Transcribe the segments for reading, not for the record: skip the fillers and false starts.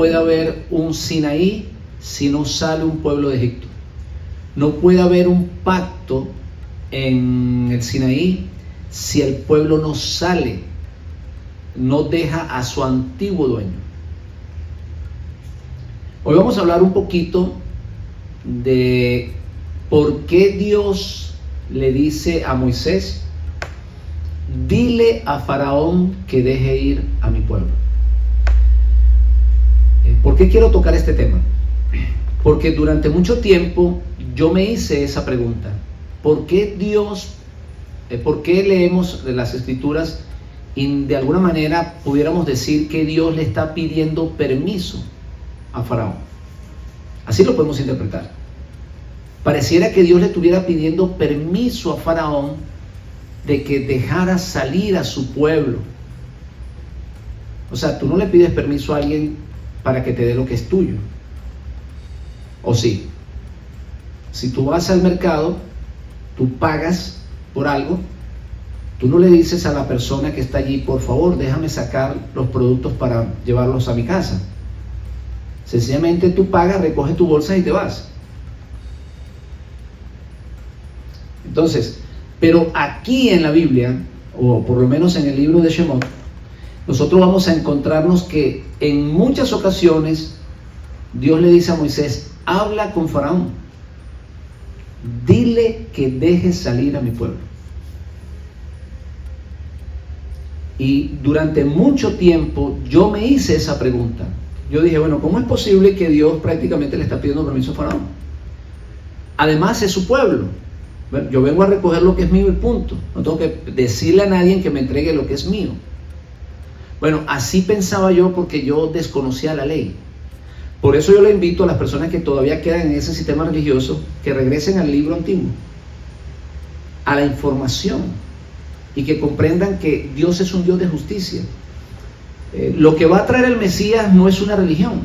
puede haber un Sinaí si no sale un pueblo de Egipto. No puede haber un pacto en el Sinaí si el pueblo no sale, no deja a su antiguo dueño. Hoy vamos a hablar un poquito de por qué Dios le dice a Moisés: dile a Faraón que deje ir a mi pueblo. ¿Por qué quiero tocar este tema? Porque durante mucho tiempo yo me hice esa pregunta: ¿por qué por qué leemos las Escrituras y de alguna manera pudiéramos decir que Dios le está pidiendo permiso a Faraón? Así lo podemos interpretar. Pareciera que Dios le estuviera pidiendo permiso a Faraón de que dejara salir a su pueblo. O sea, tú no le pides permiso a alguien para que te dé lo que es tuyo. ¿O sí? Si tú vas al mercado, tú pagas por algo, tú no le dices a la persona que está allí: por favor, déjame sacar los productos para llevarlos a mi casa. Sencillamente tú pagas, recoges tu bolsa y te vas. Entonces, pero aquí en la Biblia, o por lo menos en el libro de Shemot, nosotros vamos a encontrarnos que en muchas ocasiones Dios le dice a Moisés: habla con Faraón, dile que deje salir a mi pueblo. Y durante mucho tiempo yo me hice esa pregunta. Yo dije: bueno, ¿cómo es posible que Dios prácticamente le está pidiendo permiso a Faraón? Además es su pueblo. Bueno, yo vengo a recoger lo que es mío y punto. No tengo que decirle a nadie que me entregue lo que es mío. Bueno, así pensaba yo porque yo desconocía la ley. Por eso yo le invito a las personas que todavía quedan en ese sistema religioso que regresen al libro antiguo, a la información, y que comprendan que Dios es un Dios de justicia. Lo que va a traer el Mesías no es una religión.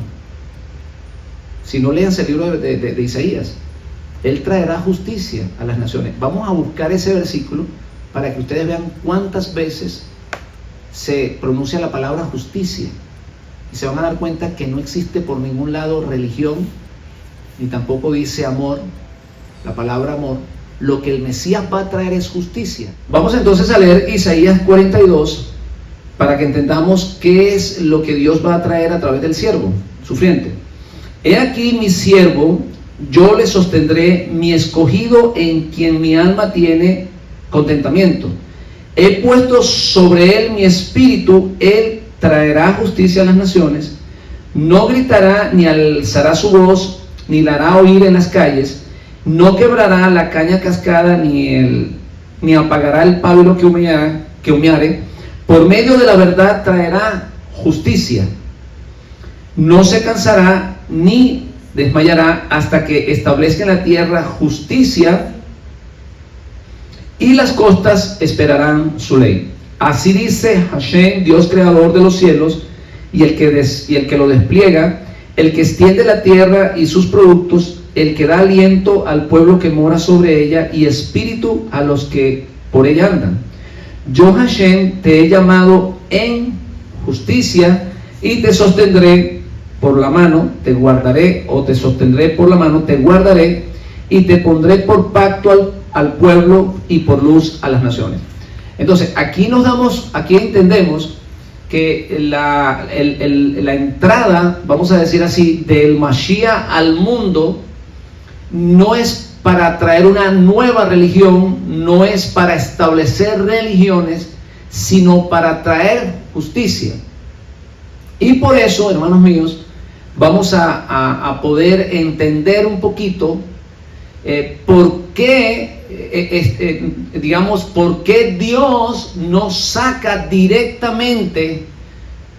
Si no, lean el libro de Isaías. Él traerá justicia a las naciones. Vamos a buscar ese versículo para que ustedes vean cuántas veces se pronuncia la palabra justicia. Y se van a dar cuenta que no existe por ningún lado religión, ni tampoco dice amor, la palabra amor. Lo que el Mesías va a traer es justicia. Vamos entonces a leer Isaías 42 para que entendamos qué es lo que Dios va a traer a través del siervo sufriente. He aquí mi siervo, yo le sostendré, mi escogido en quien mi alma tiene contentamiento. He puesto sobre él mi espíritu, él traerá justicia a las naciones. No gritará ni alzará su voz, ni la hará oír en las calles. No quebrará la caña cascada, ni apagará el pábilo que humeare. Por medio de la verdad traerá justicia. No se cansará ni desmayará hasta que establezca en la tierra justicia, y las costas esperarán su ley. Así dice Hashem, Dios creador de los cielos, y el que lo despliega, el que extiende la tierra y sus productos, el que da aliento al pueblo que mora sobre ella, y espíritu a los que por ella andan. Yo, Hashem, te he llamado en justicia, y te sostendré por la mano, te guardaré, o te sostendré por la mano, te guardaré, y te pondré por pacto al pueblo y por luz a las naciones. Entonces, aquí entendemos que la entrada, vamos a decir así, del Mashiach al mundo no es para traer una nueva religión, no es para establecer religiones, sino para traer justicia. Y por eso, hermanos míos, vamos a poder entender un poquito por qué Dios no saca directamente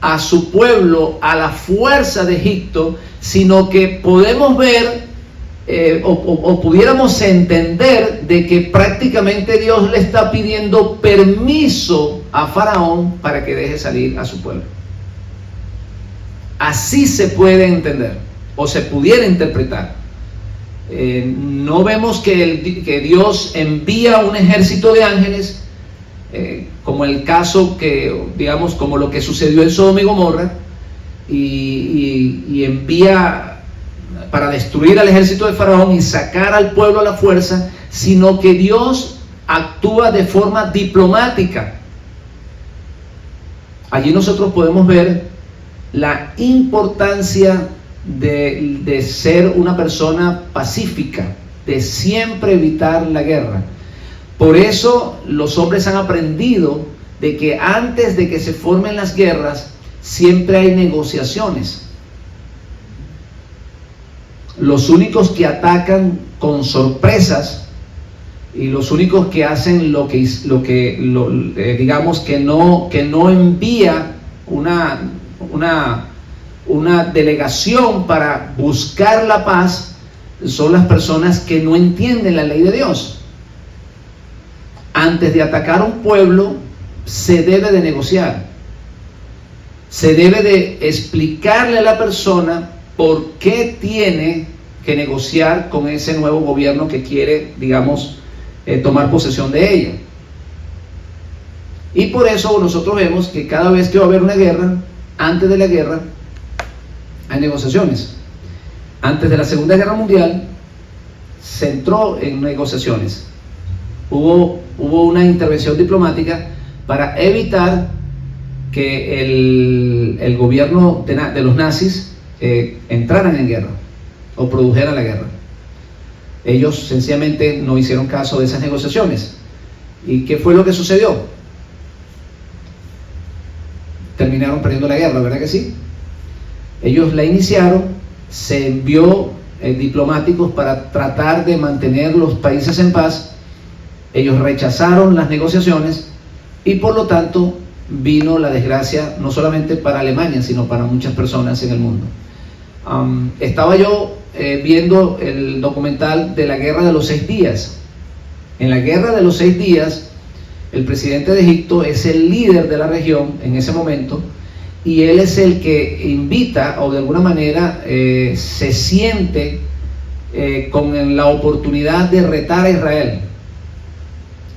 a su pueblo a la fuerza de Egipto, sino que podemos ver o pudiéramos entender de que prácticamente Dios le está pidiendo permiso a Faraón para que deje salir a su pueblo. Así se puede entender o se pudiera interpretar. No vemos que Dios envía un ejército de ángeles, como el caso como lo que sucedió en Sodoma y Gomorra, y envía para destruir al ejército de Faraón y sacar al pueblo a la fuerza, sino que Dios actúa de forma diplomática. Allí nosotros podemos ver la importancia de ser una persona pacífica, de siempre evitar la guerra. Por eso los hombres han aprendido de que antes de que se formen las guerras, siempre hay negociaciones. Los únicos que atacan con sorpresas y los únicos que hacen digamos que no envía una delegación para buscar la paz, son las personas que no entienden la ley de Dios. Antes de atacar a un pueblo, se debe de negociar. Se debe de explicarle a la persona por qué tiene que negociar con ese nuevo gobierno que quiere, digamos, tomar posesión de ella. Y por eso nosotros vemos que cada vez que va a haber una guerra, antes de la guerra, hay negociaciones. Antes de la Segunda Guerra Mundial, se entró en negociaciones. Hubo una intervención diplomática para evitar que el gobierno de los nazis entraran en guerra o produjeran la guerra. Ellos sencillamente no hicieron caso de esas negociaciones. ¿Y qué fue lo que sucedió? Terminaron perdiendo la guerra, ¿verdad que sí? Ellos la iniciaron, se envió diplomáticos para tratar de mantener los países en paz. Ellos rechazaron las negociaciones y por lo tanto vino la desgracia no solamente para Alemania, sino para muchas personas en el mundo. Estaba yo viendo el documental de la Guerra de los 6 días. En la Guerra de los 6 días, el presidente de Egipto es el líder de la región en ese momento, y él es el que invita, o de alguna manera se siente con la oportunidad de retar a Israel,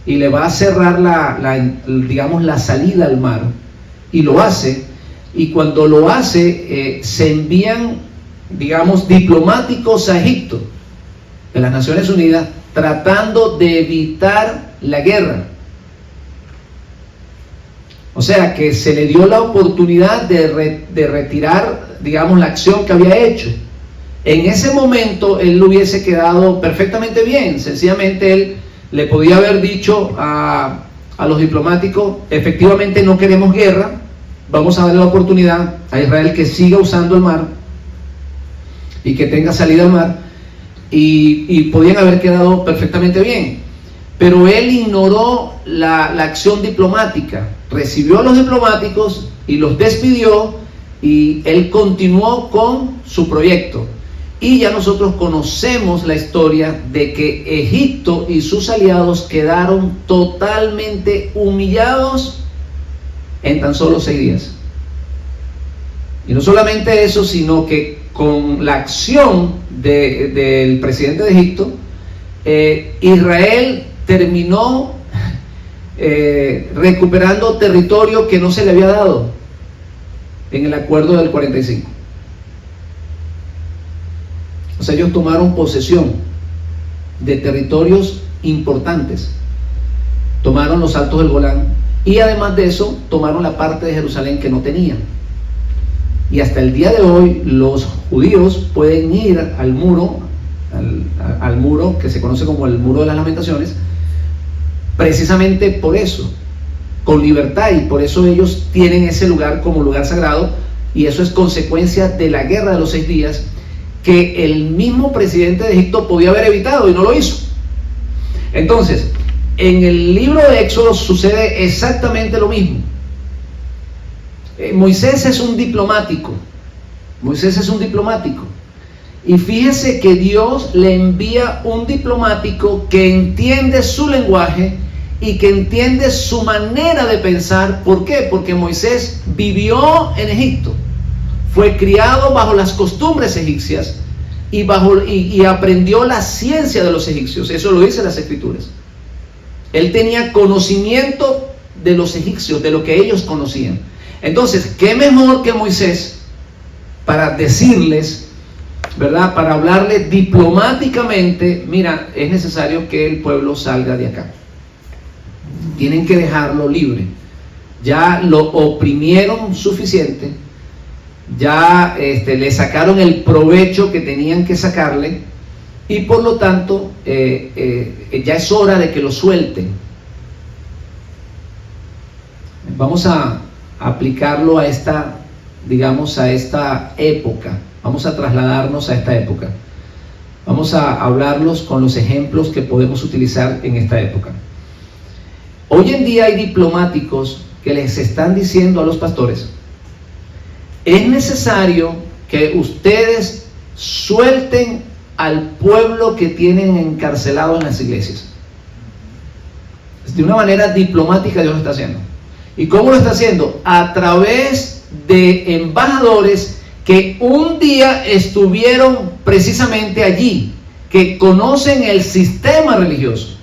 y le va a cerrar digamos, la salida al mar, y lo hace. Y cuando lo hace, se envían, digamos, diplomáticos a Egipto de las Naciones Unidas, tratando de evitar la guerra. O sea que se le dio la oportunidad de retirar, digamos, la acción que había hecho. En ese momento él hubiese quedado perfectamente bien. Sencillamente él le podía haber dicho a los diplomáticos: efectivamente no queremos guerra, vamos a darle la oportunidad a Israel que siga usando el mar y que tenga salida al mar, y podían haber quedado perfectamente bien. Pero él ignoró la acción diplomática, recibió a los diplomáticos y los despidió, y él continuó con su proyecto. Y ya nosotros conocemos la historia de que Egipto y sus aliados quedaron totalmente humillados en tan solo 6 días. Y no solamente eso, sino que con la acción del presidente de Egipto, Israel terminó recuperando territorio que no se le había dado en el acuerdo del 45. O sea, ellos tomaron posesión de territorios importantes, tomaron los altos del Golán, y además de eso tomaron la parte de Jerusalén que no tenían. Y hasta el día de hoy los judíos pueden ir al muro, al muro que se conoce como el Muro de las Lamentaciones, precisamente por eso, con libertad, y por eso ellos tienen ese lugar como lugar sagrado. Y eso es consecuencia de la Guerra de los 6 días, que el mismo presidente de Egipto podía haber evitado y no lo hizo. Entonces, en el libro de Éxodo sucede exactamente lo mismo. Moisés es un diplomático. Moisés es un diplomático. Y fíjese que Dios le envía un diplomático que entiende su lenguaje y que entiende su manera de pensar. ¿Por qué? Porque Moisés vivió en Egipto, fue criado bajo las costumbres egipcias y aprendió la ciencia de los egipcios. Eso lo dicen las escrituras. Él tenía conocimiento de los egipcios, de lo que ellos conocían. Entonces, ¿qué mejor que Moisés para decirles, ¿verdad? Para hablarles diplomáticamente, mira, es necesario que el pueblo salga de acá. Tienen que dejarlo libre. Ya lo oprimieron suficiente, ya le sacaron el provecho que tenían que sacarle, y por lo tanto ya es hora de que lo suelten. Vamos a aplicarlo a esta, digamos, a esta época. Vamos a trasladarnos a esta época. Vamos a hablarlos con los ejemplos que podemos utilizar en esta época. Hoy en día hay diplomáticos que les están diciendo a los pastores: es necesario que ustedes suelten al pueblo que tienen encarcelado en las iglesias. De una manera diplomática Dios lo está haciendo. ¿Y cómo lo está haciendo? A través de embajadores que un día estuvieron precisamente allí, que conocen el sistema religioso.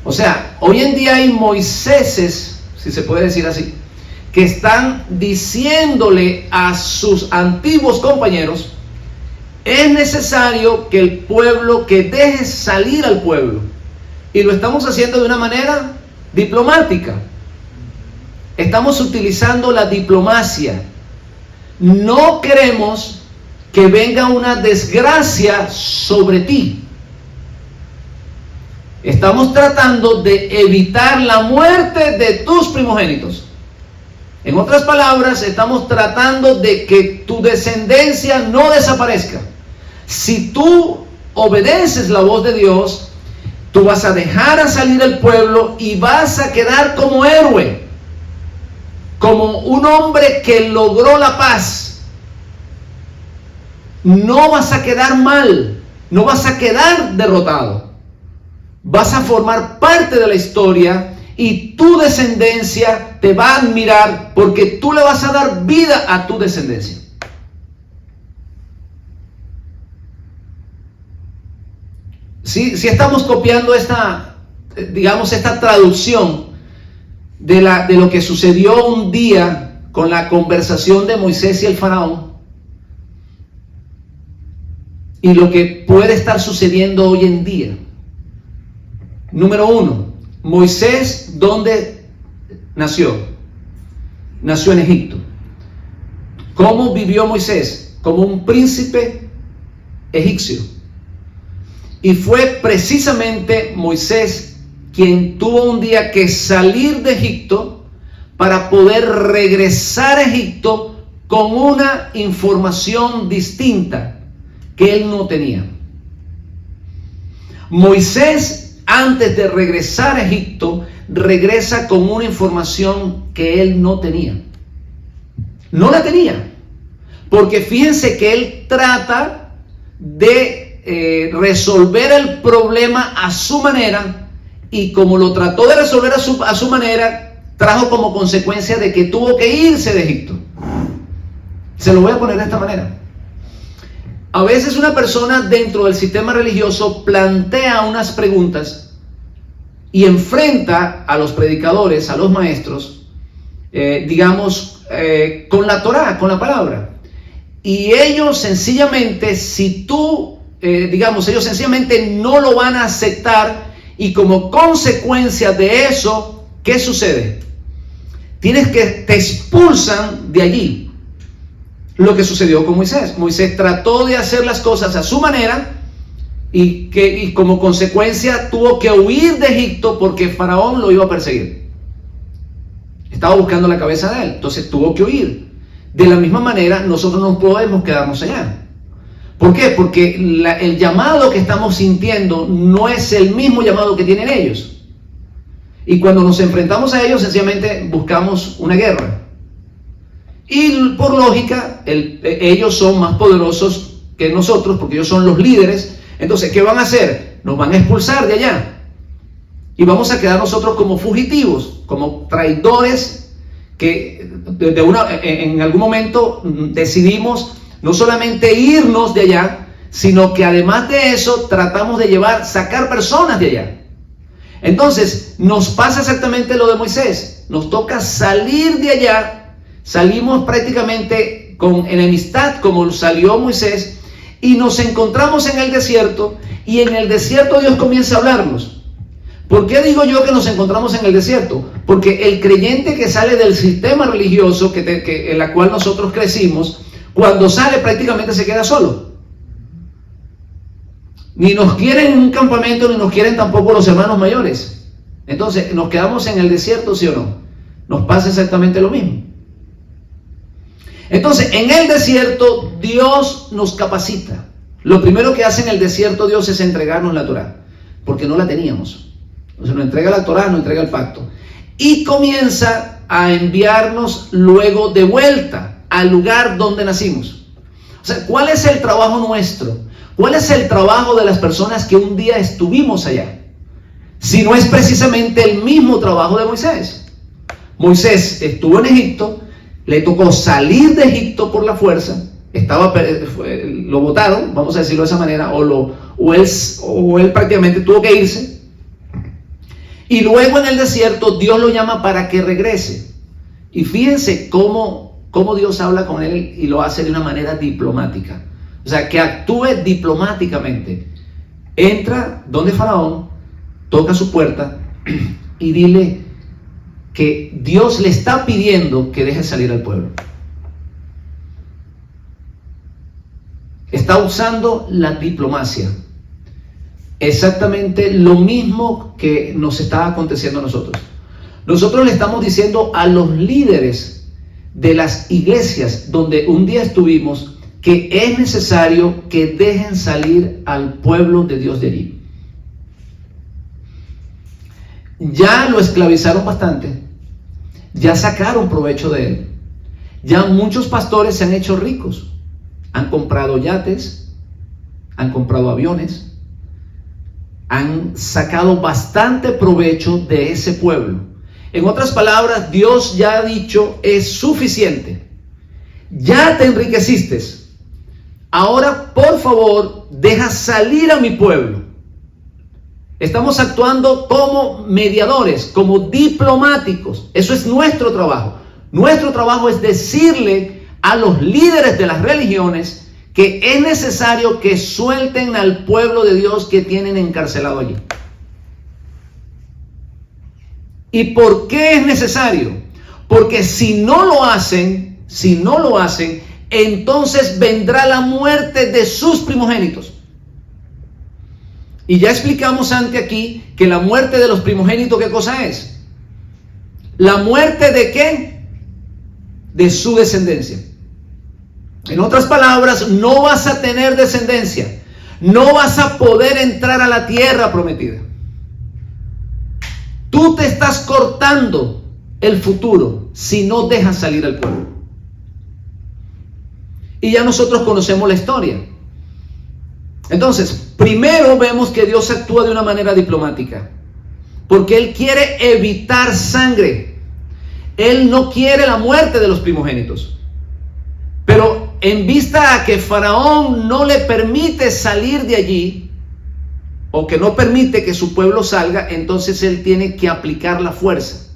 O sea, hoy en día hay Moiséses, si se puede decir así, que están diciéndole a sus antiguos compañeros: es necesario que el pueblo, que dejes salir al pueblo. Y lo estamos haciendo de una manera diplomática. Estamos utilizando la diplomacia. No queremos que venga una desgracia sobre ti. Estamos tratando de evitar la muerte de tus primogénitos. En otras palabras, estamos tratando de que tu descendencia no desaparezca. Si tú obedeces la voz de Dios, tú vas a dejar a salir el pueblo y vas a quedar como héroe, como un hombre que logró la paz. No vas a quedar mal, no vas a quedar derrotado. Vas a formar parte de la historia y tu descendencia te va a admirar, porque tú le vas a dar vida a tu descendencia. Si estamos copiando esta, digamos, esta traducción de lo que sucedió un día con la conversación de Moisés y el faraón, y lo que puede estar sucediendo hoy en día. Número 1, Moisés, ¿dónde nació? Nació en Egipto. ¿Cómo vivió Moisés? Como un príncipe egipcio. Y fue precisamente Moisés quien tuvo un día que salir de Egipto para poder regresar a Egipto con una información distinta que él no tenía. Moisés, antes de regresar a Egipto, regresa con una información que él no tenía. No la tenía. Porque fíjense que él trata de resolver el problema a su manera, y como lo trató de resolver a su manera, trajo como consecuencia de que tuvo que irse de Egipto. Se lo voy a poner de esta manera. A veces una persona dentro del sistema religioso plantea unas preguntas y enfrenta a los predicadores, a los maestros, con la Torá, con la palabra. Y ellos sencillamente, ellos sencillamente no lo van a aceptar, y como consecuencia de eso, ¿qué sucede? Te expulsan de allí. Lo que sucedió con Moisés. Moisés trató de hacer las cosas a su manera, y como consecuencia tuvo que huir de Egipto porque Faraón lo iba a perseguir. Estaba buscando la cabeza de él, entonces tuvo que huir. De la misma manera, nosotros no podemos quedarnos allá. ¿Por qué? Porque el llamado que estamos sintiendo no es el mismo llamado que tienen ellos. Y cuando nos enfrentamos a ellos, sencillamente buscamos una guerra. Y por lógica, ellos son más poderosos que nosotros, porque ellos son los líderes. Entonces, ¿qué van a hacer? Nos van a expulsar de allá. Y vamos a quedar nosotros como fugitivos, como traidores, que en algún momento decidimos no solamente irnos de allá, sino que además de eso tratamos de sacar personas de allá. Entonces nos pasa exactamente lo de Moisés. Nos toca salir de allá Salimos prácticamente con enemistad como salió Moisés y nos encontramos en el desierto, y en el desierto Dios comienza a hablarnos. ¿Por qué digo yo que nos encontramos en el desierto? Porque el creyente que sale del sistema religioso en la cual nosotros crecimos, cuando sale prácticamente se queda solo. Ni nos quieren en un campamento, ni nos quieren tampoco los hermanos mayores. Entonces, ¿nos quedamos en el desierto, sí o no? Nos pasa exactamente lo mismo. Entonces, en el desierto, Dios nos capacita. Lo primero que hace en el desierto Dios es entregarnos la Torá, porque no la teníamos. Entonces nos entrega la Torá, nos entrega el pacto. Y comienza a enviarnos luego de vuelta al lugar donde nacimos. O sea, ¿cuál es el trabajo nuestro? ¿Cuál es el trabajo de las personas que un día estuvimos allá? Si no es precisamente el mismo trabajo de Moisés. Moisés estuvo en Egipto, le tocó salir de Egipto por la fuerza, lo botaron, vamos a decirlo de esa manera, o él prácticamente tuvo que irse, y luego en el desierto Dios lo llama para que regrese. Y fíjense cómo Dios habla con él y lo hace de una manera diplomática, o sea, que actúe diplomáticamente. Entra donde Faraón, toca su puerta y dile que Dios le está pidiendo que deje salir al pueblo. Está usando la diplomacia. Exactamente lo mismo que nos está aconteciendo a nosotros. Nosotros le estamos diciendo a los líderes de las iglesias donde un día estuvimos que es necesario que dejen salir al pueblo de Dios de allí. Ya lo esclavizaron bastante, ya sacaron provecho de él, ya muchos pastores se han hecho ricos, han comprado yates, han comprado aviones, han sacado bastante provecho de ese pueblo. En otras palabras, Dios ya ha dicho, es suficiente, ya te enriqueciste, ahora por favor deja salir a mi pueblo. Estamos actuando como mediadores, como diplomáticos. Eso es nuestro trabajo. Nuestro trabajo es decirle a los líderes de las religiones que es necesario que suelten al pueblo de Dios que tienen encarcelado allí. ¿Y por qué es necesario? Porque si no lo hacen, entonces vendrá la muerte de sus primogénitos. Y ya explicamos antes aquí que la muerte de los primogénitos, ¿qué cosa es? ¿La muerte de qué? De su descendencia. En otras palabras, no vas a tener descendencia. No vas a poder entrar a la tierra prometida. Tú te estás cortando el futuro si no dejas salir al pueblo. Y ya nosotros conocemos la historia. Entonces, primero vemos que Dios actúa de una manera diplomática, porque Él quiere evitar sangre. Él no quiere la muerte de los primogénitos. Pero en vista a que Faraón no le permite salir de allí, o que no permite que su pueblo salga, entonces Él tiene que aplicar la fuerza.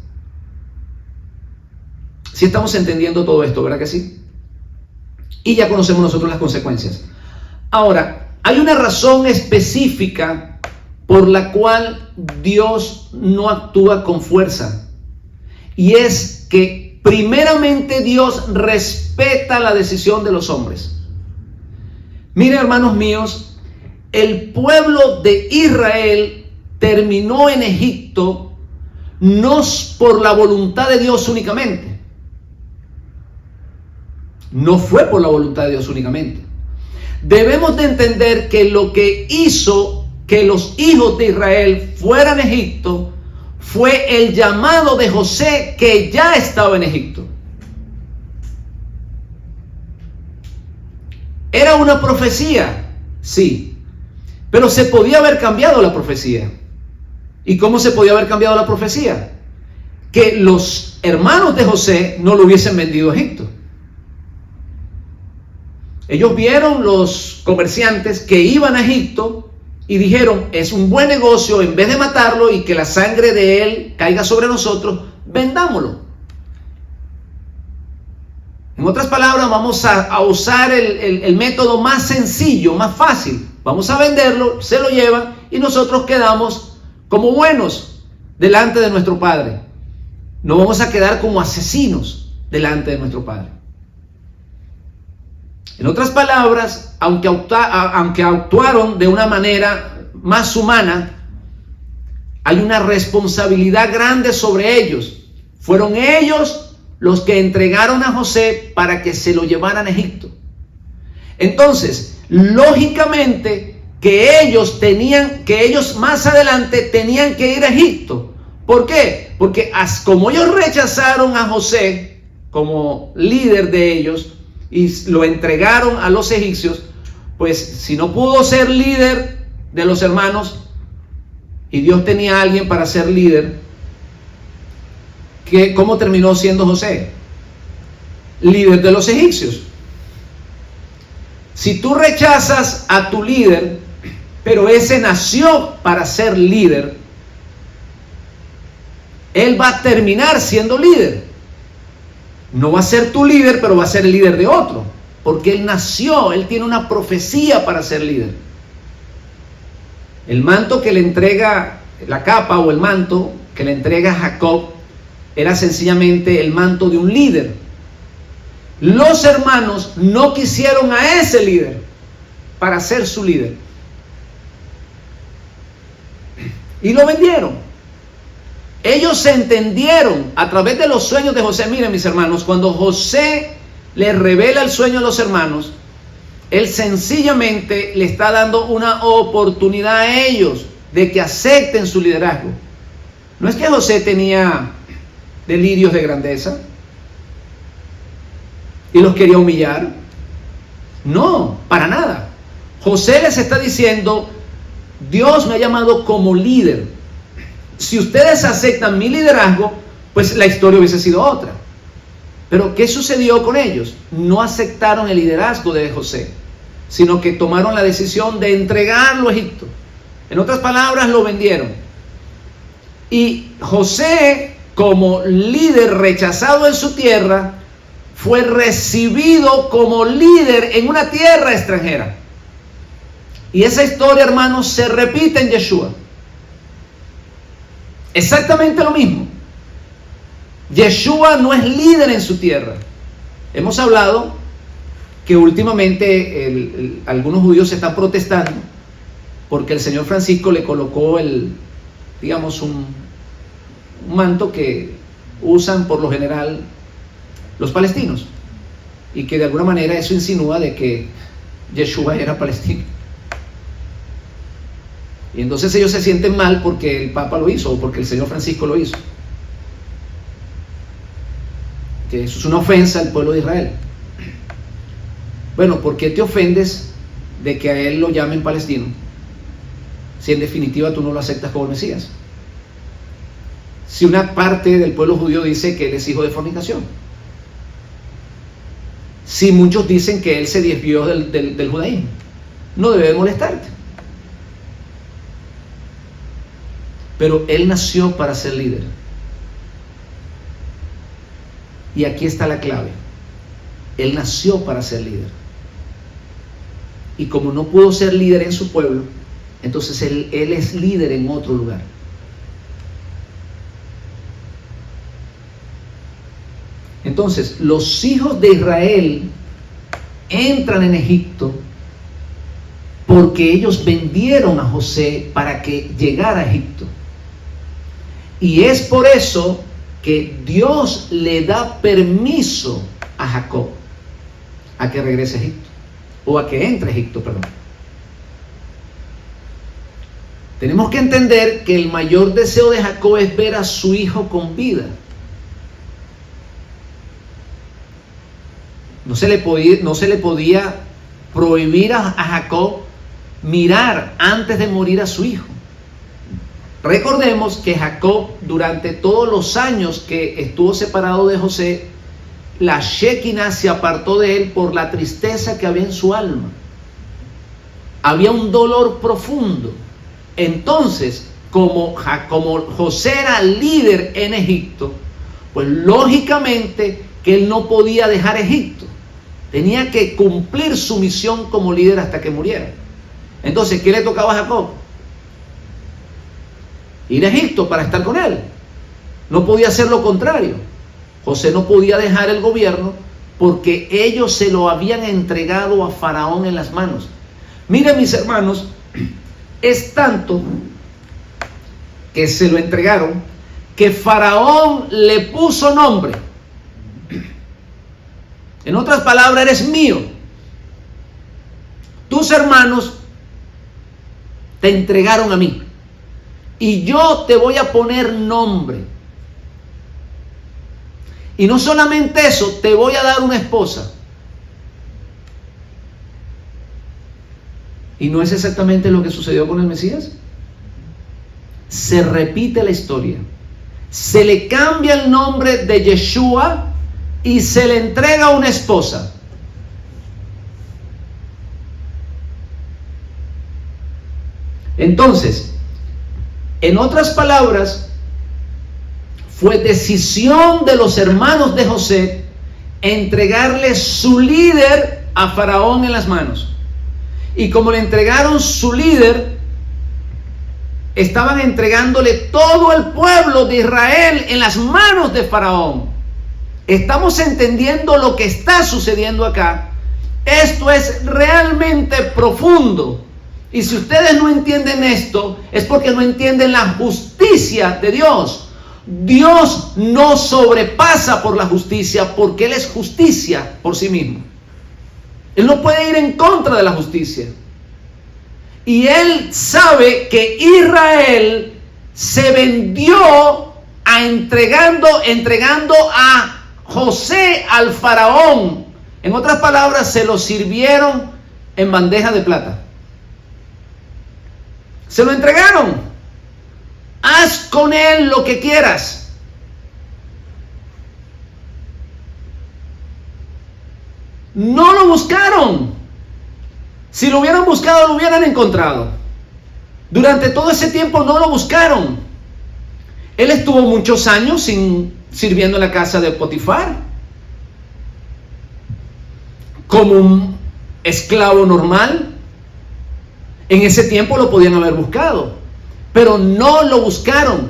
¿Sí estamos entendiendo todo esto, verdad que sí? Y ya conocemos nosotros las consecuencias. Ahora, hay una razón específica por la cual Dios no actúa con fuerza. Y es que primeramente Dios respeta la decisión de los hombres. Miren, hermanos míos, el pueblo de Israel terminó en Egipto no por la voluntad de Dios únicamente. No fue por la voluntad de Dios únicamente. Debemos de entender que lo que hizo que los hijos de Israel fueran a Egipto fue el llamado de José, que ya estaba en Egipto. ¿Era una profecía? Sí. Pero se podía haber cambiado la profecía. ¿Y cómo se podía haber cambiado la profecía? Que los hermanos de José no lo hubiesen vendido a Egipto. Ellos vieron los comerciantes que iban a Egipto y dijeron, es un buen negocio, en vez de matarlo y que la sangre de él caiga sobre nosotros, vendámoslo. En otras palabras, vamos a usar el método más sencillo, más fácil. Vamos a venderlo, se lo llevan y nosotros quedamos como buenos delante de nuestro Padre. No vamos a quedar como asesinos delante de nuestro Padre. En otras palabras, aunque actuaron de una manera más humana, hay una responsabilidad grande sobre ellos. Fueron ellos los que entregaron a José para que se lo llevaran a Egipto. Entonces, lógicamente que ellos más adelante tenían que ir a Egipto. ¿Por qué? Porque como ellos rechazaron a José como líder de ellos y lo entregaron a los egipcios, pues si no pudo ser líder de los hermanos y Dios tenía a alguien para ser líder, ¿cómo terminó siendo José? Líder de los egipcios. Si tú rechazas a tu líder, pero ese nació para ser líder, él va a terminar siendo líder. No va a ser tu líder, pero va a ser el líder de otro, porque él nació, él tiene una profecía para ser líder. El manto que le entrega, la capa o el manto que le entrega Jacob, era sencillamente el manto de un líder. Los hermanos no quisieron a ese líder para ser su líder y lo vendieron. Ellos se entendieron a través de los sueños de José. Miren, mis hermanos, cuando José les revela el sueño a los hermanos, él sencillamente le está dando una oportunidad a ellos de que acepten su liderazgo. No es que José tenía delirios de grandeza y los quería humillar. No, para nada. José les está diciendo: Dios me ha llamado como líder. Si ustedes aceptan mi liderazgo, pues la historia hubiese sido otra. Pero ¿qué sucedió con ellos? No aceptaron el liderazgo de José, sino que tomaron la decisión de entregarlo a Egipto. En otras palabras, lo vendieron. Y José, como líder rechazado en su tierra, fue recibido como líder en una tierra extranjera. Y esa historia, hermanos, se repite en Yeshua. Exactamente lo mismo. Yeshua no es líder en su tierra. Hemos hablado que últimamente algunos judíos se están protestando porque el Señor Francisco le colocó un manto que usan por lo general los palestinos, y que de alguna manera eso insinúa de que Yeshua era palestino. Y entonces ellos se sienten mal porque el Papa lo hizo o porque el Señor Francisco lo hizo. Que eso es una ofensa al pueblo de Israel. Bueno, ¿por qué te ofendes de que a él lo llamen palestino si en definitiva tú no lo aceptas como el Mesías? Si una parte del pueblo judío dice que él es hijo de fornicación. Si muchos dicen que él se desvió del judaísmo. No debe molestarte. Pero él nació para ser líder. Y aquí está la clave. Él nació para ser líder. Y como no pudo ser líder en su pueblo, entonces él es líder en otro lugar. Entonces, los hijos de Israel entran en Egipto porque ellos vendieron a José para que llegara a Egipto. Y es por eso que Dios le da permiso a Jacob a que regrese a Egipto, o a que entre a Egipto, perdón. Tenemos que entender que el mayor deseo de Jacob es ver a su hijo con vida. No se le podía prohibir a Jacob mirar antes de morir a su hijo. Recordemos que Jacob, durante todos los años que estuvo separado de José, la Shekinah se apartó de él por la tristeza que había en su alma. Había un dolor profundo. Entonces, como José era líder en Egipto, pues lógicamente que él no podía dejar Egipto. Tenía que cumplir su misión como líder hasta que muriera. Entonces, ¿qué le tocaba a Jacob? Ir a Egipto para estar con él. No podía hacer lo contrario. José no podía dejar el gobierno porque ellos se lo habían entregado a Faraón en las manos. Miren, mis hermanos, es tanto que se lo entregaron que Faraón le puso nombre. En otras palabras, eres mío. Tus hermanos te entregaron a mí y yo te voy a poner nombre. Y no solamente eso, te voy a dar una esposa. ¿Y no es exactamente lo que sucedió con el Mesías? Se repite la historia. Se le cambia el nombre de Yeshua y se le entrega una esposa. Entonces, en otras palabras, fue decisión de los hermanos de José entregarle su líder a Faraón en las manos. Y como le entregaron su líder, estaban entregándole todo el pueblo de Israel en las manos de Faraón. ¿Estamos entendiendo lo que está sucediendo acá? Esto es realmente profundo. Y si ustedes no entienden esto, es porque no entienden la justicia de Dios. Dios no sobrepasa por la justicia porque Él es justicia por sí mismo. Él no puede ir en contra de la justicia. Y Él sabe que Israel se vendió entregando a José al faraón. En otras palabras, se lo sirvieron en bandeja de plata. Se lo entregaron. Haz con él lo que quieras. No lo buscaron. Si lo hubieran buscado, lo hubieran encontrado. Durante todo ese tiempo no lo buscaron. Él estuvo muchos años sirviendo en la casa de Potifar, como un esclavo normal. En ese tiempo lo podían haber buscado, pero no lo buscaron.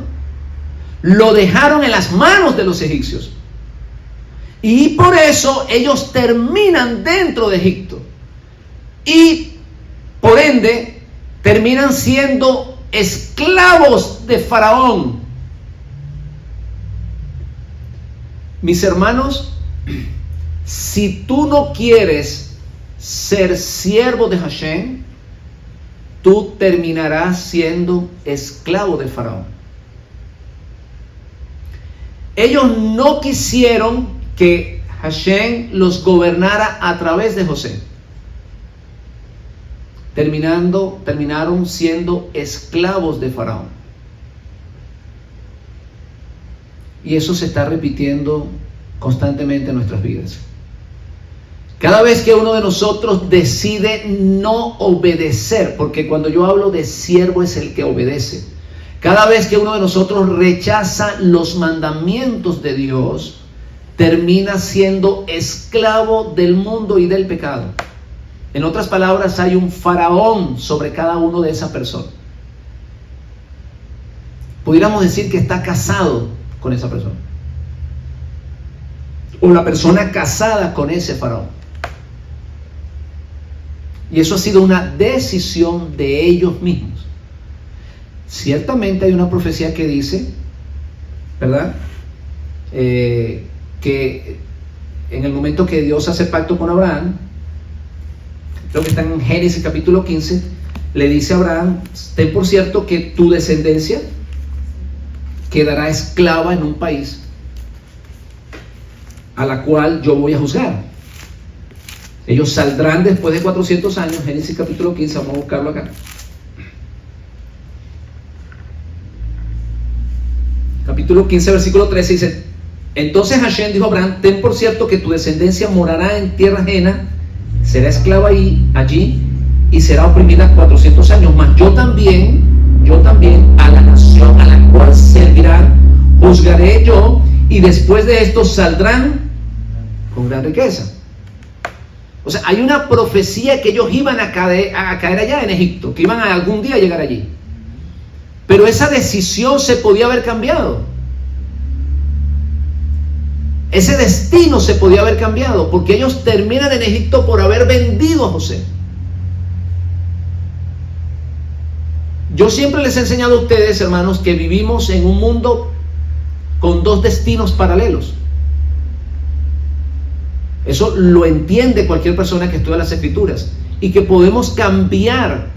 Lo dejaron en las manos de los egipcios. Y por eso ellos terminan dentro de Egipto. Y por ende terminan siendo esclavos de Faraón. Mis hermanos, si tú no quieres ser siervo de Hashem, tú terminarás siendo esclavo de Faraón. Ellos no quisieron que Hashem los gobernara a través de José. Terminaron siendo esclavos de Faraón. Y eso se está repitiendo constantemente en nuestras vidas. Cada vez que uno de nosotros decide no obedecer, porque cuando yo hablo de siervo es el que obedece. Cada vez que uno de nosotros rechaza los mandamientos de Dios, termina siendo esclavo del mundo y del pecado. En otras palabras, hay un faraón sobre cada uno de esas personas. Pudiéramos decir que está casado con esa persona, o la persona casada con ese faraón. Y eso ha sido una decisión de ellos mismos. Ciertamente hay una profecía que dice, ¿verdad? Que en el momento que Dios hace pacto con Abraham, creo que está en Génesis capítulo 15, le dice a Abraham: ten por cierto que tu descendencia quedará esclava en un país a la cual yo voy a juzgar. Ellos saldrán después de 400 años. Génesis capítulo 15, vamos a buscarlo acá. Capítulo 15, versículo 13 dice: entonces Hashem dijo a Abraham: ten por cierto que tu descendencia morará en tierra ajena, será esclava allí y será oprimida 400 años. Mas yo también a la nación a la cual servirán juzgaré yo, y después de esto saldrán con gran riqueza. O sea, hay una profecía que ellos iban a caer allá en Egipto, que iban a algún día a llegar allí. Pero esa decisión se podía haber cambiado. Ese destino se podía haber cambiado, porque ellos terminan en Egipto por haber vendido a José. Yo siempre les he enseñado a ustedes, hermanos, que vivimos en un mundo con dos destinos paralelos. Eso lo entiende cualquier persona que estudia las Escrituras, y que podemos cambiar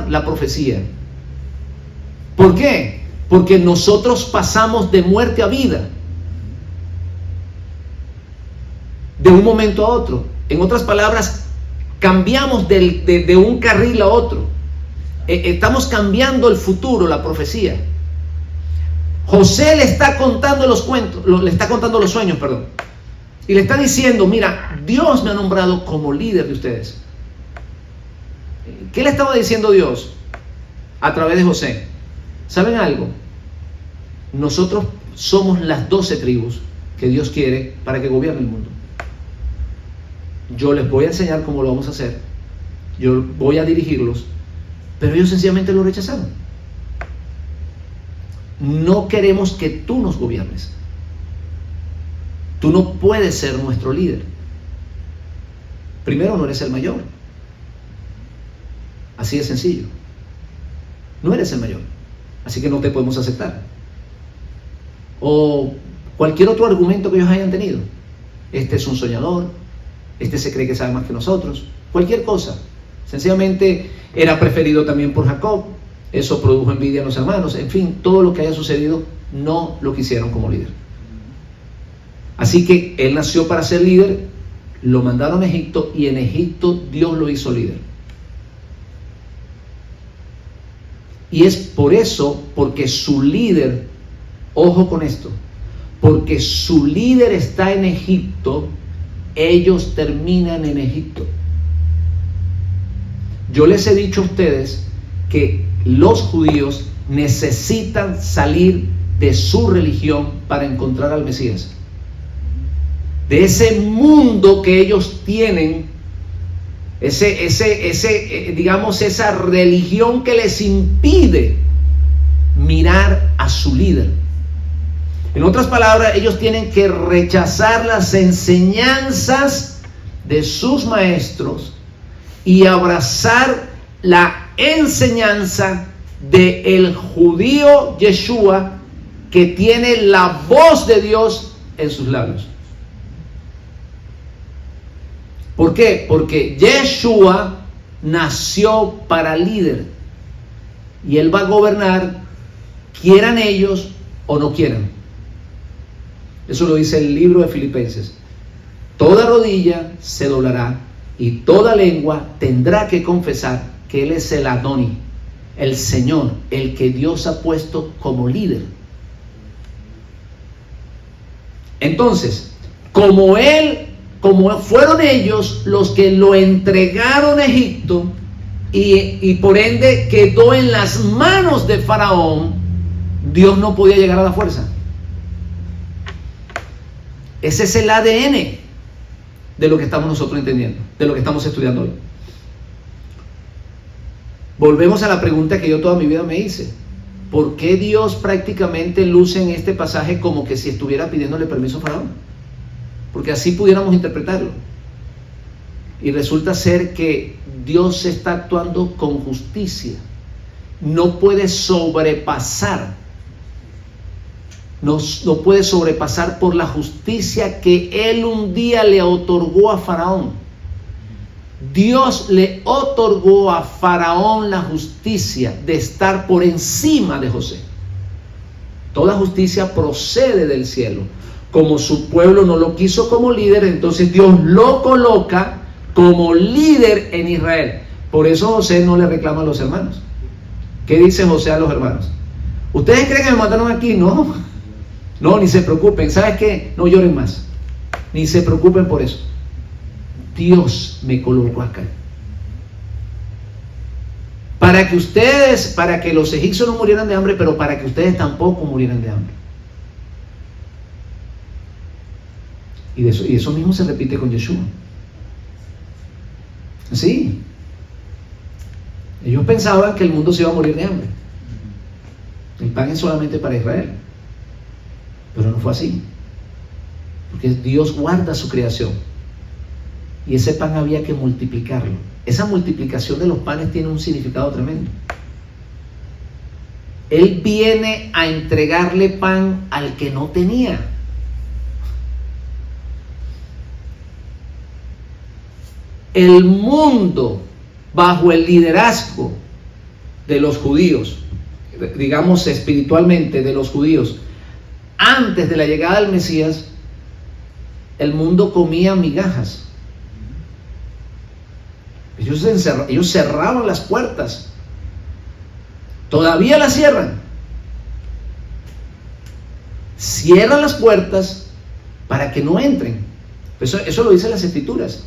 la profecía. ¿Por qué? Porque nosotros pasamos de muerte a vida, de un momento a otro. En otras palabras, cambiamos de un carril a otro. Estamos cambiando el futuro, la profecía. José le está contando los sueños, y le está diciendo: mira, Dios me ha nombrado como líder de ustedes. ¿Qué le estaba diciendo Dios a través de José? ¿Saben algo? Nosotros somos las 12 tribus que Dios quiere para que gobierne el mundo. Yo les voy a enseñar cómo lo vamos a hacer. Yo voy a dirigirlos, pero ellos sencillamente lo rechazaron. No queremos que tú nos gobiernes. Tú no puedes ser nuestro líder. Primero, no eres el mayor. Así de sencillo. No eres el mayor, así que no te podemos aceptar. O cualquier otro argumento que ellos hayan tenido. Este es un soñador, este se cree que sabe más que nosotros. Cualquier cosa. Sencillamente era preferido también por Jacob. Eso produjo envidia en los hermanos. En fin, todo lo que haya sucedido, no lo quisieron como líder. Así que él nació para ser líder, lo mandaron a Egipto, y en Egipto Dios lo hizo líder. Y es por eso, porque su líder, ojo con esto, porque su líder está en Egipto, ellos terminan en Egipto. Yo les he dicho a ustedes que los judíos necesitan salir de su religión para encontrar al Mesías. De ese mundo que ellos tienen, digamos, esa religión que les impide mirar a su líder. En otras palabras, ellos tienen que rechazar las enseñanzas de sus maestros y abrazar la enseñanza del judío Yeshua, que tiene la voz de Dios en sus labios. ¿Por qué? Porque Yeshua nació para líder, y él va a gobernar, quieran ellos o no quieran. Eso lo dice el libro de Filipenses. Toda rodilla se doblará y toda lengua tendrá que confesar que él es el Adoni, el Señor, el que Dios ha puesto como líder. Entonces, como fueron ellos los que lo entregaron a Egipto, y por ende quedó en las manos de Faraón, Dios no podía llegar a la fuerza. Ese es el ADN de lo que estamos nosotros entendiendo, de lo que estamos estudiando hoy. Volvemos a la pregunta que yo toda mi vida me hice: ¿por qué Dios prácticamente luce en este pasaje como que si estuviera pidiéndole permiso a Faraón? Porque así pudiéramos interpretarlo. Y resulta ser que Dios está actuando con justicia. No puede sobrepasar. No puede sobrepasar por la justicia que Él un día le otorgó a Faraón. Dios le otorgó a Faraón la justicia de estar por encima de José. Toda justicia procede del cielo. Como su pueblo no lo quiso como líder, entonces Dios lo coloca como líder en Israel. Por eso José no le reclama a los hermanos. ¿Qué dice José a los hermanos? ¿Ustedes creen que me mandaron aquí? No, ni se preocupen. ¿Sabes qué? No lloren más. Ni se preocupen por eso. Dios me colocó acá. Para que los egipcios no murieran de hambre, pero para que ustedes tampoco murieran de hambre. Y eso mismo se repite con Yeshua. Sí. Ellos pensaban que el mundo se iba a morir de hambre. El pan es solamente para Israel. Pero no fue así. Porque Dios guarda su creación. Y ese pan había que multiplicarlo. Esa multiplicación de los panes tiene un significado tremendo. Él viene a entregarle pan al que no tenía. El mundo, bajo el liderazgo de los judíos, digamos espiritualmente de los judíos, antes de la llegada del Mesías, el mundo comía migajas. Ellos cerraban las puertas. Todavía las cierran. Cierran las puertas para que no entren. Eso lo dicen las Escrituras.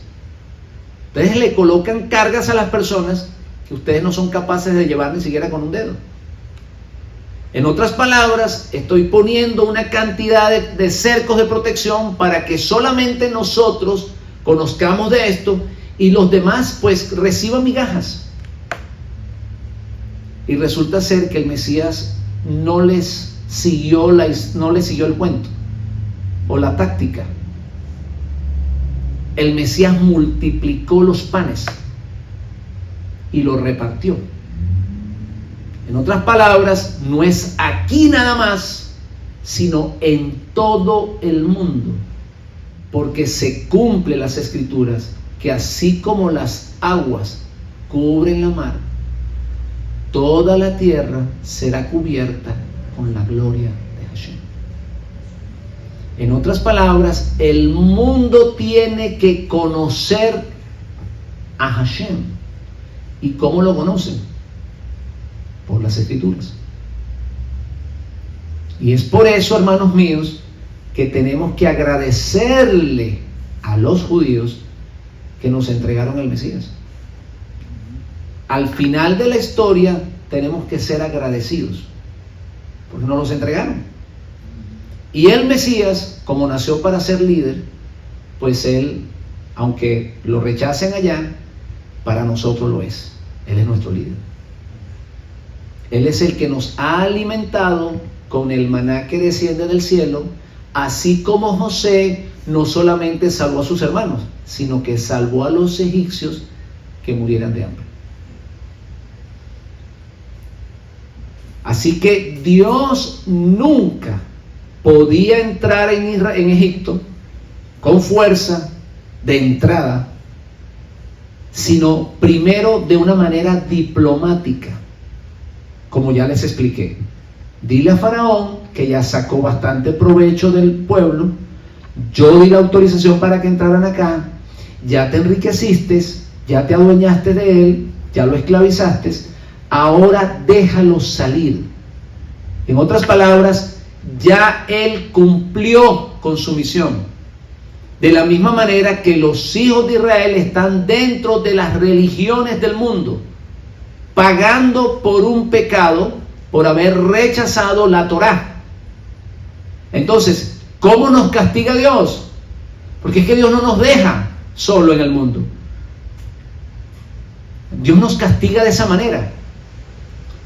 Entonces le colocan cargas a las personas que ustedes no son capaces de llevar ni siquiera con un dedo. En otras palabras, estoy poniendo una cantidad de cercos de protección para que solamente nosotros conozcamos de esto y los demás pues reciban migajas. Y resulta ser que el Mesías no les siguió el cuento o la táctica. El Mesías multiplicó los panes y los repartió. En otras palabras, no es aquí nada más, sino en todo el mundo, porque se cumplen las Escrituras, que así como las aguas cubren la mar, toda la tierra será cubierta con la gloria de Hashem. En otras palabras, el mundo tiene que conocer a Hashem. ¿Y cómo lo conocen? Por las Escrituras. Y es por eso, hermanos míos, que tenemos que agradecerle a los judíos que nos entregaron al Mesías. Al final de la historia tenemos que ser agradecidos, porque nos los entregaron. Y el Mesías, como nació para ser líder, pues él, aunque lo rechacen allá, para nosotros lo es. Él es nuestro líder. Él es el que nos ha alimentado con el maná que desciende del cielo, así como José no solamente salvó a sus hermanos, sino que salvó a los egipcios que murieran de hambre. Así que Dios nunca podía entrar en Egipto con fuerza de entrada, sino primero de una manera diplomática, como ya les expliqué. Dile a Faraón que ya sacó bastante provecho del pueblo, yo di la autorización para que entraran acá, ya te enriqueciste, ya te adueñaste de él, ya lo esclavizaste, ahora déjalo salir. En otras palabras, ya él cumplió con su misión. De la misma manera que los hijos de Israel están dentro de las religiones del mundo, pagando por un pecado, por haber rechazado la Torá. Entonces, ¿cómo nos castiga Dios? Porque es que Dios no nos deja solo en el mundo. Dios nos castiga de esa manera.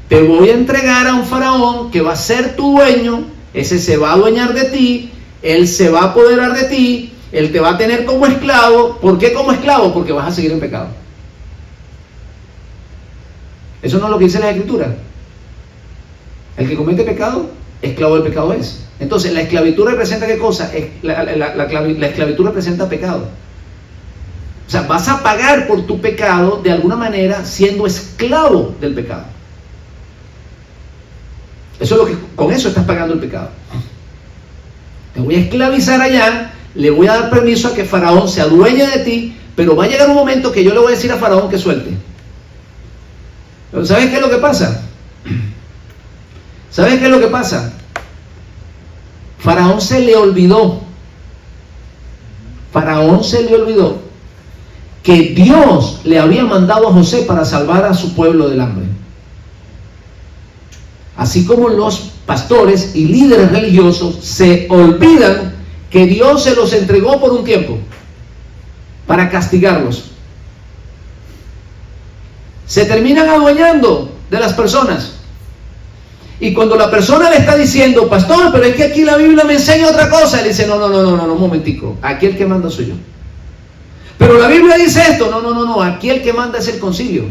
Te voy a entregar a un faraón que va a ser tu dueño, ese se va a adueñar de ti, él se va a apoderar de ti, él te va a tener como esclavo. ¿Por qué como esclavo? Porque vas a seguir en pecado. Eso no es lo que dice la Escritura. El que comete pecado, esclavo del pecado es. Entonces, ¿la esclavitud representa qué cosa? La esclavitud representa pecado. O sea, vas a pagar por tu pecado de alguna manera siendo esclavo del pecado. Eso es lo que, con eso estás pagando el pecado. Te voy a esclavizar allá, le voy a dar permiso a que Faraón se adueñe de ti, pero va a llegar un momento que yo le voy a decir a Faraón que suelte. Pero ¿sabes qué es lo que pasa? ¿Sabes qué es lo que pasa? Faraón se le olvidó que Dios le había mandado a José para salvar a su pueblo del hambre. Así como los pastores y líderes religiosos se olvidan que Dios se los entregó por un tiempo para castigarlos. Se terminan adueñando de las personas. Y cuando la persona le está diciendo, pastor, pero es que aquí la Biblia me enseña otra cosa, él dice, no, un momentico, aquí el que manda soy yo. Pero la Biblia dice esto, no, aquí el que manda es el concilio.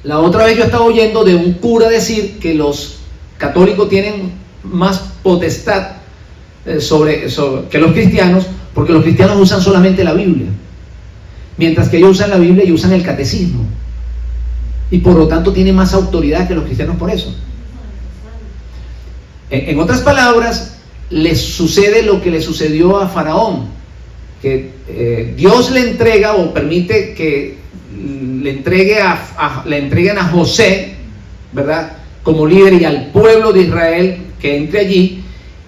La otra vez yo estaba oyendo de un cura decir que los católicos tienen más potestad sobre que los cristianos, porque los cristianos usan solamente la Biblia, mientras que ellos usan la Biblia y usan el catecismo, y por lo tanto tienen más autoridad que los cristianos por eso. En otras palabras, les sucede lo que le sucedió a Faraón, que Dios le entrega o permite que le entreguen a José, ¿verdad?, como líder, y al pueblo de Israel que entre allí,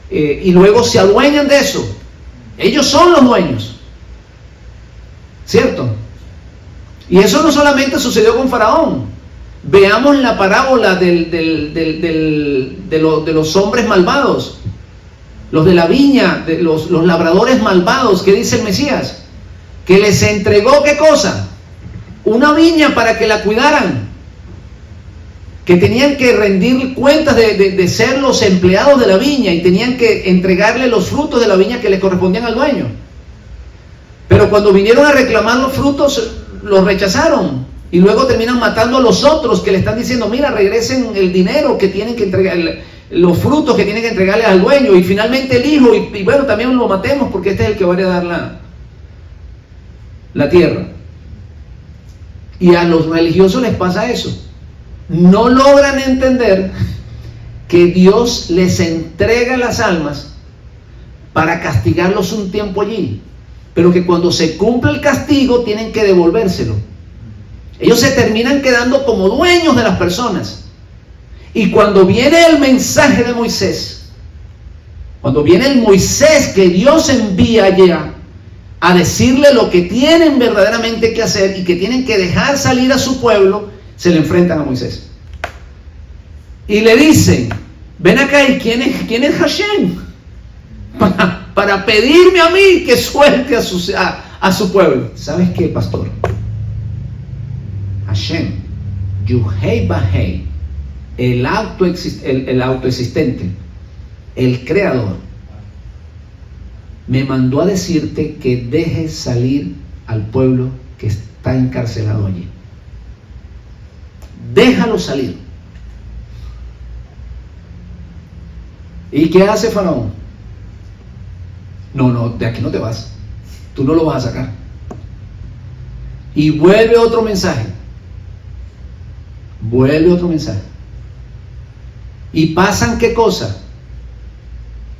y luego se adueñan de eso. Ellos son los dueños, ¿cierto? Y eso no solamente sucedió con Faraón. Veamos la parábola de los hombres malvados, los de la viña, de los labradores malvados, que dice el Mesías, que les entregó, ¿qué cosa? Una viña para que la cuidaran, que tenían que rendir cuentas de ser los empleados de la viña, y tenían que entregarle los frutos de la viña que le correspondían al dueño. Pero cuando vinieron a reclamar los frutos, los rechazaron, y luego terminan matando a los otros que le están diciendo, mira, regresen el dinero que tienen que entregar, los frutos que tienen que entregarle al dueño, y finalmente el hijo, y bueno, también lo matemos porque este es el que va a heredar la tierra. Y a los religiosos les pasa eso. No logran entender que Dios les entrega las almas para castigarlos un tiempo allí, pero que cuando se cumple el castigo tienen que devolvérselo. Ellos se terminan quedando como dueños de las personas. Y cuando viene el mensaje de Moisés, cuando viene el Moisés que Dios envía allá a decirle lo que tienen verdaderamente que hacer y que tienen que dejar salir a su pueblo, se le enfrentan a Moisés y le dicen, ven acá, ¿y quién es Hashem? Para pedirme a mí que suelte a su pueblo. ¿Sabes qué, pastor? Hashem, Yuhei Bahei, el autoexistente, el creador, me mandó a decirte que dejes salir al pueblo que está encarcelado allí. Déjalo salir. ¿Y qué hace Faraón? No, de aquí no te vas. Tú no lo vas a sacar. Y vuelve otro mensaje. Y pasan, ¿qué cosa?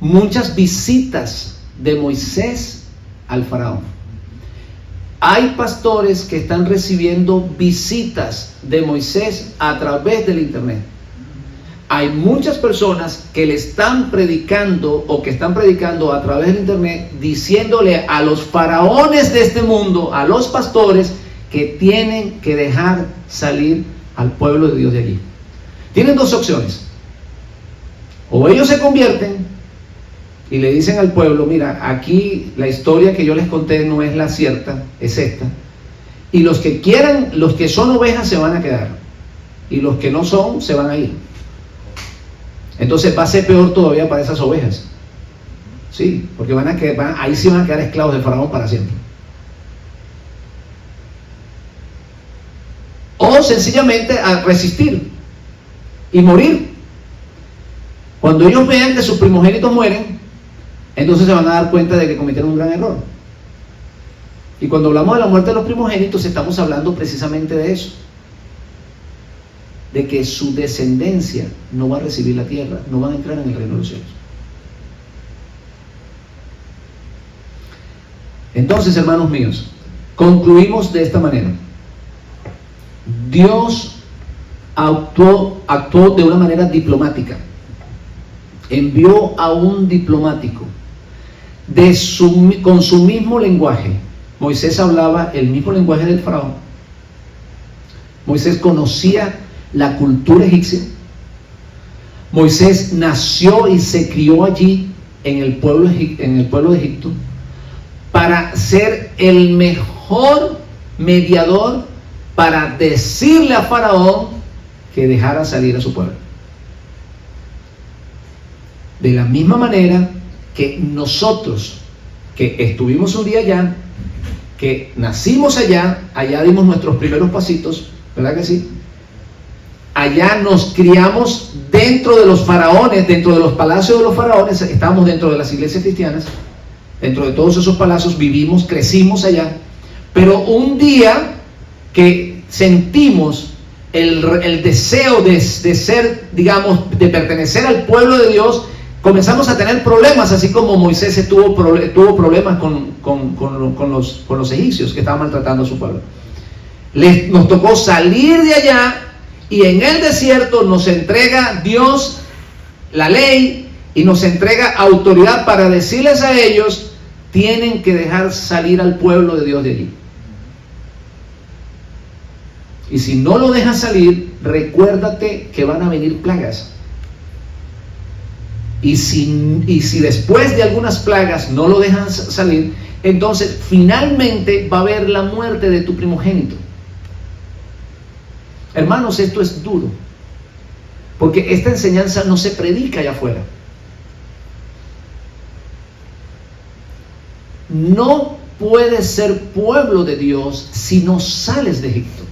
Muchas visitas de Moisés al Faraón. Hay pastores que están recibiendo visitas de Moisés a través del internet. Hay muchas personas que le están predicando o que están predicando a través del internet, diciéndole a los faraones de este mundo, a los pastores, que tienen que dejar salir al pueblo de Dios de allí. Tienen dos opciones: o ellos se convierten y le dicen al pueblo, mira, aquí la historia que yo les conté no es la cierta, es esta, y los que quieran, los que son ovejas se van a quedar, y los que no son se van a ir. Entonces va a ser peor todavía para esas ovejas, sí, porque ahí sí van a quedar esclavos del faraón para siempre. O sencillamente a resistir y morir. Cuando ellos vean que sus primogénitos mueren, entonces se van a dar cuenta de que cometieron un gran error. Y cuando hablamos de la muerte de los primogénitos, estamos hablando precisamente de eso, de que su descendencia no va a recibir la tierra, no van a entrar en el reino de los cielos. Entonces, hermanos míos, concluimos de esta manera. Dios actuó de una manera diplomática. Envió a un diplomático con su mismo lenguaje. Moisés hablaba el mismo lenguaje del faraón. Moisés conocía la cultura egipcia. Moisés nació y se crió allí en el pueblo de Egipto para ser el mejor mediador para decirle a Faraón que dejara salir a su pueblo. De la misma manera que nosotros, que estuvimos un día allá, que nacimos allá dimos nuestros primeros pasitos, ¿verdad que sí? Allá nos criamos dentro de los faraones, dentro de los palacios de los faraones, estamos dentro de las iglesias cristianas, dentro de todos esos palacios vivimos, crecimos allá, pero un día que sentimos el deseo de ser, digamos, de pertenecer al pueblo de Dios, comenzamos a tener problemas, así como Moisés tuvo problemas con los egipcios que estaban maltratando a su pueblo. Nos tocó salir de allá y en el desierto nos entrega Dios la ley y nos entrega autoridad para decirles a ellos: tienen que dejar salir al pueblo de Dios de allí. Y si no lo dejas salir, recuérdate que van a venir plagas. Y si después de algunas plagas no lo dejas salir, entonces finalmente va a haber la muerte de tu primogénito. Hermanos, esto es duro, porque esta enseñanza no se predica allá afuera. No puedes ser pueblo de Dios si no sales de Egipto.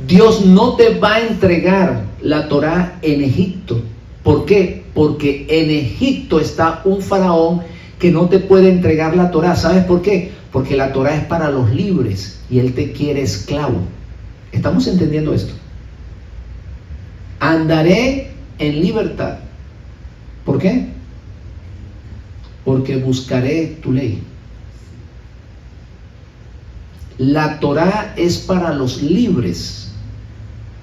Dios no te va a entregar la Torá en Egipto. ¿Por qué? Porque en Egipto está un faraón que no te puede entregar la Torá. ¿Sabes por qué? Porque la Torá es para los libres y él te quiere esclavo. ¿Estamos entendiendo esto? Andaré en libertad. ¿Por qué? Porque buscaré tu ley. La Torá es para los libres.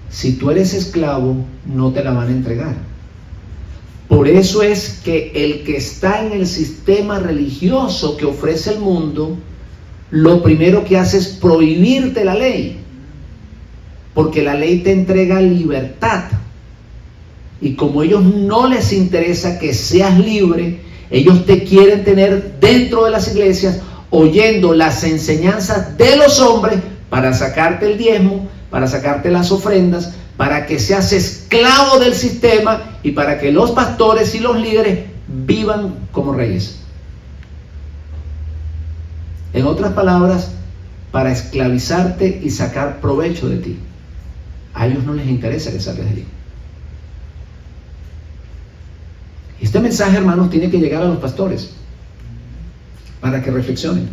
Si tú eres esclavo, no te la van a entregar. Por eso es que el que está en el sistema religioso que ofrece el mundo, lo primero que hace es prohibirte la ley, porque la ley te entrega libertad. Y como a ellos no les interesa que seas libre, ellos te quieren tener dentro de las iglesias, oyendo las enseñanzas de los hombres para sacarte el diezmo, para sacarte las ofrendas, para que seas esclavo del sistema y para que los pastores y los líderes vivan como reyes. En otras palabras, para esclavizarte y sacar provecho de ti. A ellos no les interesa que salgas de allí. Este mensaje, hermanos, tiene que llegar a los pastores para que reflexionen.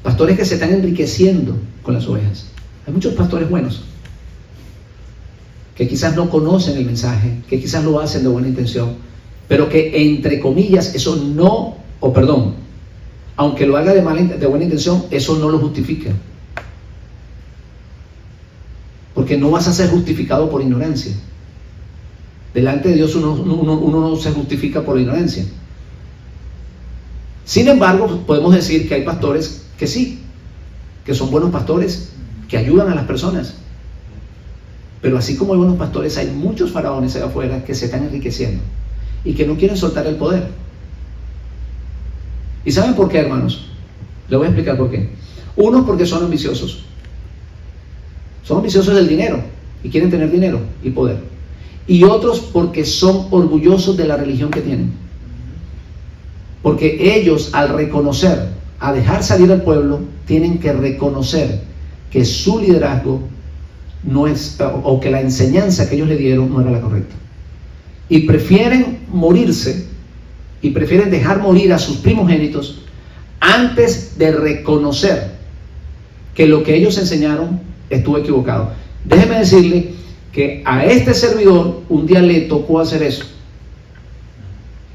Pastores que se están enriqueciendo con las ovejas. Hay muchos pastores buenos que quizás no conocen el mensaje, que quizás lo hacen de buena intención, pero que entre comillas eso no, aunque lo haga de buena intención, eso no lo justifica. Porque no vas a ser justificado por ignorancia. Delante de Dios uno no se justifica por ignorancia. Sin embargo, podemos decir que hay pastores que sí, que son buenos pastores, que ayudan a las personas. Pero así como hay buenos pastores, hay muchos faraones allá afuera que se están enriqueciendo y que no quieren soltar el poder. ¿Y saben por qué, hermanos? Les voy a explicar por qué. Unos, porque son ambiciosos. Son ambiciosos del dinero y quieren tener dinero y poder. Y otros porque son orgullosos de la religión que tienen. Porque ellos, al reconocer, a dejar salir al pueblo, tienen que reconocer que su liderazgo no es, o que la enseñanza que ellos le dieron no era la correcta. Y prefieren morirse, y prefieren dejar morir a sus primogénitos antes de reconocer que lo que ellos enseñaron estuvo equivocado. Déjeme decirle que a este servidor un día le tocó hacer eso.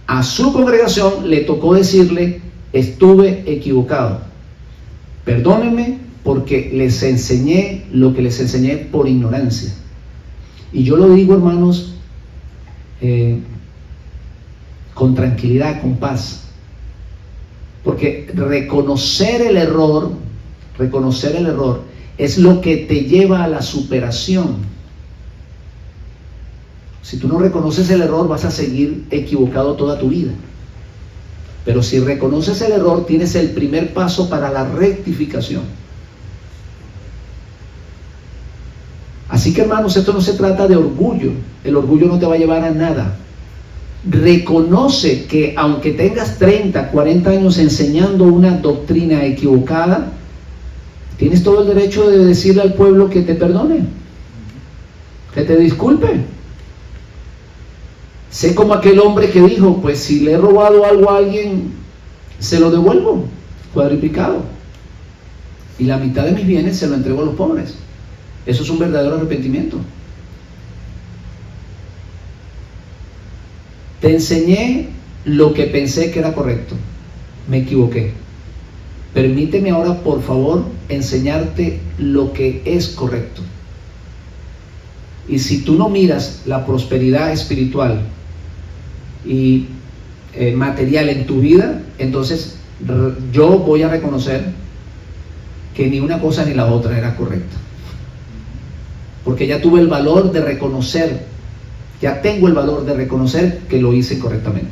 A su congregación le tocó decirle: estuve equivocado. Perdónenme porque les enseñé lo que les enseñé por ignorancia. Y yo lo digo, hermanos, con tranquilidad, con paz. Porque reconocer el error es lo que te lleva a la superación. Si tú no reconoces el error, vas a seguir equivocado toda tu vida. Pero si reconoces el error, tienes el primer paso para la rectificación. Así que, hermanos, esto no se trata de orgullo. El orgullo no te va a llevar a nada. Reconoce que aunque tengas 30, 40 años enseñando una doctrina equivocada, tienes todo el derecho de decirle al pueblo que te perdone, que te disculpe. Sé como aquel hombre que dijo, pues si le he robado algo a alguien, se lo devuelvo, cuadriplicado. Y la mitad de mis bienes se lo entrego a los pobres. Eso es un verdadero arrepentimiento. Te enseñé lo que pensé que era correcto. Me equivoqué. Permíteme ahora, por favor, enseñarte lo que es correcto. Y si tú no miras la prosperidad espiritual y material en tu vida, entonces yo voy a reconocer que ni una cosa ni la otra era correcta. Porque ya tuve el valor de reconocer, ya tengo el valor de reconocer que lo hice correctamente.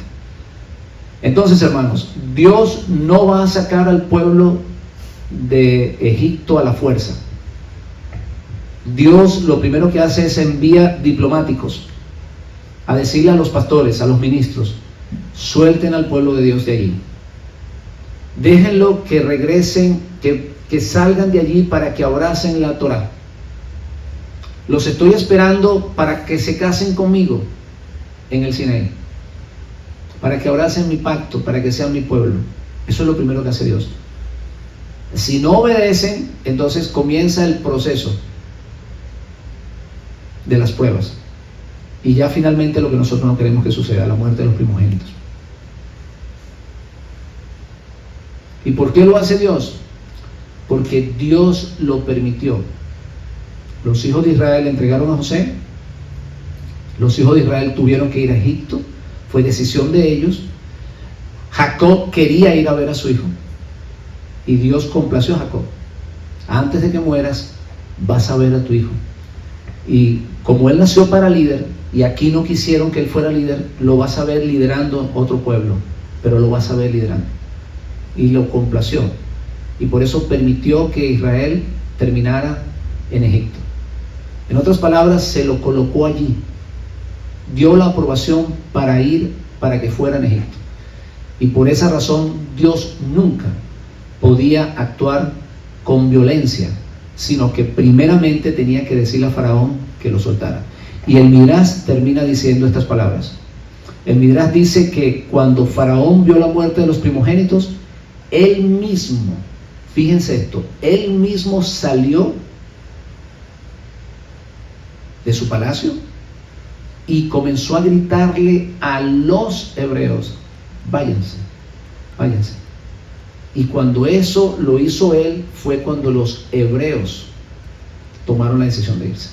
Entonces, hermanos, Dios no va a sacar al pueblo de Egipto a la fuerza. Dios lo primero que hace es envía diplomáticos a decirle a los pastores, a los ministros, suelten al pueblo de Dios de allí. Déjenlo que regresen, que salgan de allí para que abracen la Torá. Los estoy esperando para que se casen conmigo en el Sinaí, para que abracen mi pacto, para que sean mi pueblo. Eso es lo primero que hace Dios. Si no obedecen, entonces comienza el proceso de las pruebas. Y ya finalmente lo que nosotros no queremos que suceda, la muerte de los primogénitos. ¿Y por qué lo hace Dios? Porque Dios lo permitió. Los hijos de Israel entregaron a José. Los hijos de Israel tuvieron que ir a Egipto. Fue decisión de ellos. Jacob quería ir a ver a su hijo. Y Dios complació a Jacob. Antes de que mueras, vas a ver a tu hijo. Y como él nació para líder, y aquí no quisieron que él fuera líder, lo vas a ver liderando otro pueblo. Pero lo vas a ver liderando. Y lo complació. Y por eso permitió que Israel terminara en Egipto. En otras palabras, se lo colocó allí. Dio la aprobación para ir, para que fuera en Egipto. Y por esa razón, Dios nunca podía actuar con violencia, sino que primeramente tenía que decirle a Faraón que lo soltara. Y el Midrash termina diciendo estas palabras. El Midrash dice que cuando Faraón vio la muerte de los primogénitos, él mismo, fíjense esto, él mismo salió de su palacio y comenzó a gritarle a los hebreos, váyanse, váyanse. Y cuando eso lo hizo él, fue cuando los hebreos tomaron la decisión de irse.